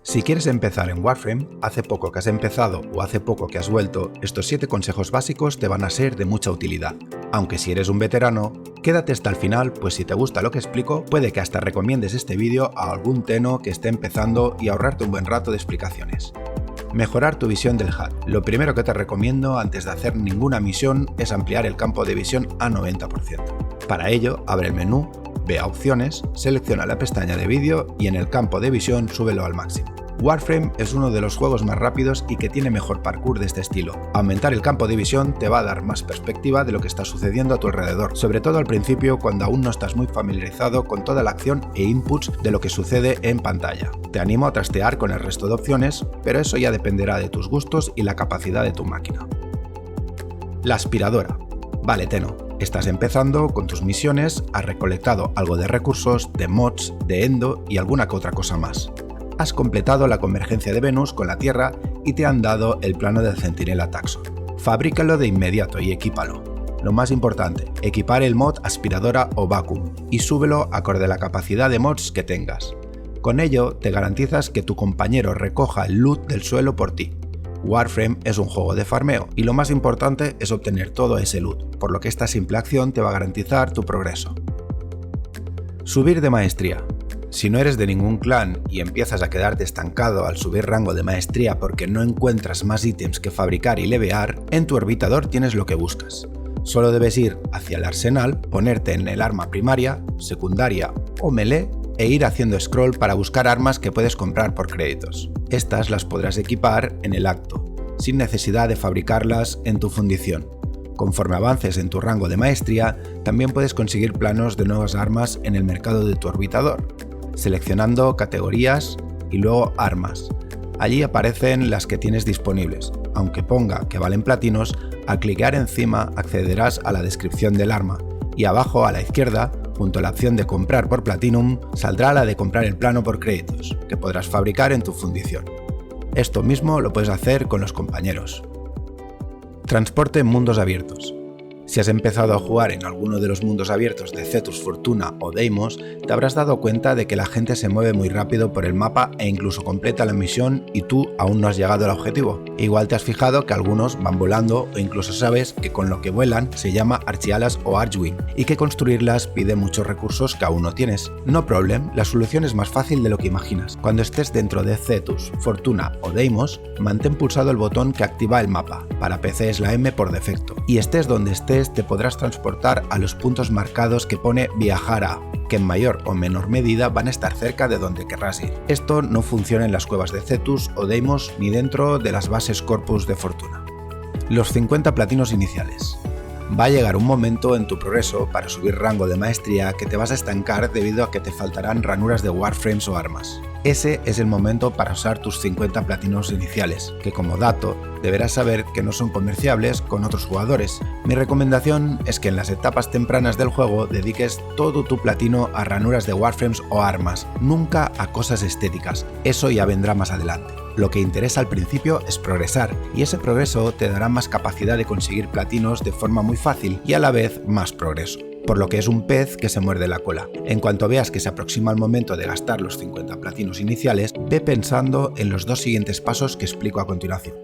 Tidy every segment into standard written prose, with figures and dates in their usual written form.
Si quieres empezar en Warframe, hace poco que has empezado o hace poco que has vuelto, estos 7 consejos básicos te van a ser de mucha utilidad. Aunque si eres un veterano, quédate hasta el final, pues si te gusta lo que explico, puede que hasta recomiendes este vídeo a algún teno que esté empezando y ahorrarte un buen rato de explicaciones. Mejorar tu visión del HUD. Lo primero que te recomiendo antes de hacer ninguna misión es ampliar el campo de visión a 90%. Para ello, abre el menú, ve a opciones, selecciona la pestaña de vídeo y en el campo de visión súbelo al máximo. Warframe es uno de los juegos más rápidos y que tiene mejor parkour de este estilo. Aumentar el campo de visión te va a dar más perspectiva de lo que está sucediendo a tu alrededor, sobre todo al principio cuando aún no estás muy familiarizado con toda la acción e inputs de lo que sucede en pantalla. Te animo a trastear con el resto de opciones, pero eso ya dependerá de tus gustos y la capacidad de tu máquina. La aspiradora. Vale, Teno, estás empezando con tus misiones, has recolectado algo de recursos, de mods, de endo y alguna que otra cosa más. Has completado la convergencia de Venus con la Tierra y te han dado el plano del Centinela Taxxon. Fabrícalo de inmediato y equípalo. Lo más importante, equipar el mod aspiradora o vacuum y súbelo acorde a la capacidad de mods que tengas. Con ello te garantizas que tu compañero recoja el loot del suelo por ti. Warframe es un juego de farmeo y lo más importante es obtener todo ese loot, por lo que esta simple acción te va a garantizar tu progreso. Subir de maestría. Si no eres de ningún clan y empiezas a quedarte estancado al subir rango de maestría porque no encuentras más ítems que fabricar y levear, en tu orbitador tienes lo que buscas. Solo debes ir hacia el arsenal, ponerte en el arma primaria, secundaria o melee e ir haciendo scroll para buscar armas que puedes comprar por créditos. Estas las podrás equipar en el acto, sin necesidad de fabricarlas en tu fundición. Conforme avances en tu rango de maestría, también puedes conseguir planos de nuevas armas en el mercado de tu orbitador, seleccionando categorías y luego armas. Allí aparecen las que tienes disponibles. Aunque ponga que valen platinos, al clicar encima accederás a la descripción del arma y abajo a la izquierda, junto a la opción de comprar por Platinum, saldrá la de comprar el plano por créditos, que podrás fabricar en tu fundición. Esto mismo lo puedes hacer con los compañeros. Transporte en mundos abiertos. Si has empezado a jugar en alguno de los mundos abiertos de Cetus, Fortuna o Deimos, te habrás dado cuenta de que la gente se mueve muy rápido por el mapa e incluso completa la misión y tú aún no has llegado al objetivo. Igual te has fijado que algunos van volando o incluso sabes que con lo que vuelan se llama archialas o archwing y que construirlas pide muchos recursos que aún no tienes. No problem, la solución es más fácil de lo que imaginas. Cuando estés dentro de Cetus, Fortuna o Deimos, mantén pulsado el botón que activa el mapa. Para PC es la M por defecto. Y estés donde estés, te podrás transportar a los puntos marcados que pone viajar a, que en mayor o menor medida van a estar cerca de donde querrás ir. Esto no funciona en las cuevas de Cetus o Deimos ni dentro de las bases Corpus de Fortuna. Los 50 platinos iniciales. Va a llegar un momento en tu progreso para subir rango de maestría que te vas a estancar debido a que te faltarán ranuras de Warframes o armas. Ese es el momento para usar tus 50 platinos iniciales, que como dato deberás saber que no son comerciables con otros jugadores. Mi recomendación es que en las etapas tempranas del juego dediques todo tu platino a ranuras de Warframes o armas, nunca a cosas estéticas, eso ya vendrá más adelante. Lo que interesa al principio es progresar, y ese progreso te dará más capacidad de conseguir platinos de forma muy fácil y a la vez más progreso. Por lo que es un pez que se muerde la cola. En cuanto veas que se aproxima el momento de gastar los 50 platinos iniciales, ve pensando en los 2 siguientes pasos que explico a continuación.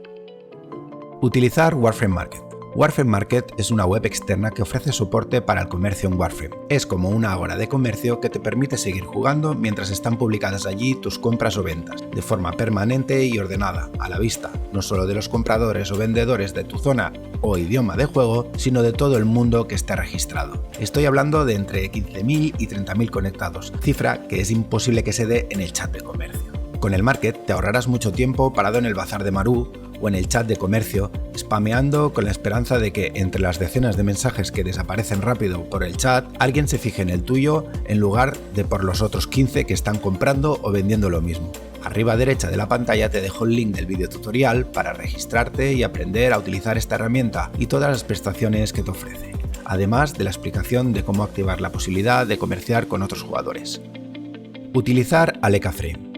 Utilizar Warframe Market. Warframe Market es una web externa que ofrece soporte para el comercio en Warframe. Es como una agora de comercio que te permite seguir jugando mientras están publicadas allí tus compras o ventas, de forma permanente y ordenada, a la vista, no solo de los compradores o vendedores de tu zona o idioma de juego, sino de todo el mundo que esté registrado. Estoy hablando de entre 15.000 y 30.000 conectados, cifra que es imposible que se dé en el chat de comercio. Con el Market te ahorrarás mucho tiempo parado en el bazar de Marú o en el chat de comercio, spameando con la esperanza de que entre las decenas de mensajes que desaparecen rápido por el chat, alguien se fije en el tuyo en lugar de por los otros 15 que están comprando o vendiendo lo mismo. Arriba a derecha de la pantalla te dejo el link del vídeo tutorial para registrarte y aprender a utilizar esta herramienta y todas las prestaciones que te ofrece, además de la explicación de cómo activar la posibilidad de comerciar con otros jugadores. Utilizar Aleka Frame.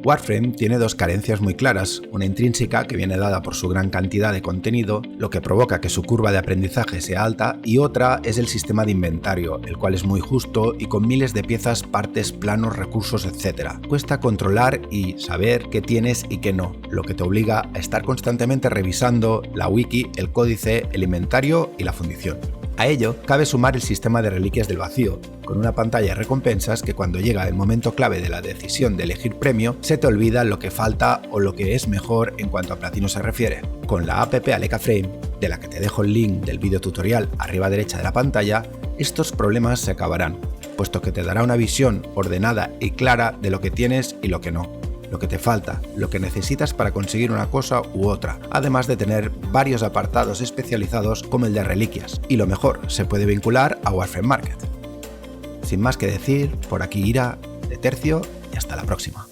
Warframe tiene dos carencias muy claras, una intrínseca que viene dada por su gran cantidad de contenido, lo que provoca que su curva de aprendizaje sea alta, y otra es el sistema de inventario, el cual es muy justo y con miles de piezas, partes, planos, recursos, etc. Cuesta controlar y saber qué tienes y qué no, lo que te obliga a estar constantemente revisando la wiki, el códice, el inventario y la fundición. A ello, cabe sumar el sistema de reliquias del vacío, con una pantalla de recompensas que cuando llega el momento clave de la decisión de elegir premio, se te olvida lo que falta o lo que es mejor en cuanto a platino se refiere. Con la app Aleka Frame, de la que te dejo el link del vídeo tutorial arriba derecha de la pantalla, estos problemas se acabarán, puesto que te dará una visión ordenada y clara de lo que tienes y lo que no, lo que te falta, lo que necesitas para conseguir una cosa u otra, además de tener varios apartados especializados como el de reliquias, y lo mejor, se puede vincular a Warframe Market. Sin más que decir, por aquí Ira, de Tercio, y hasta la próxima.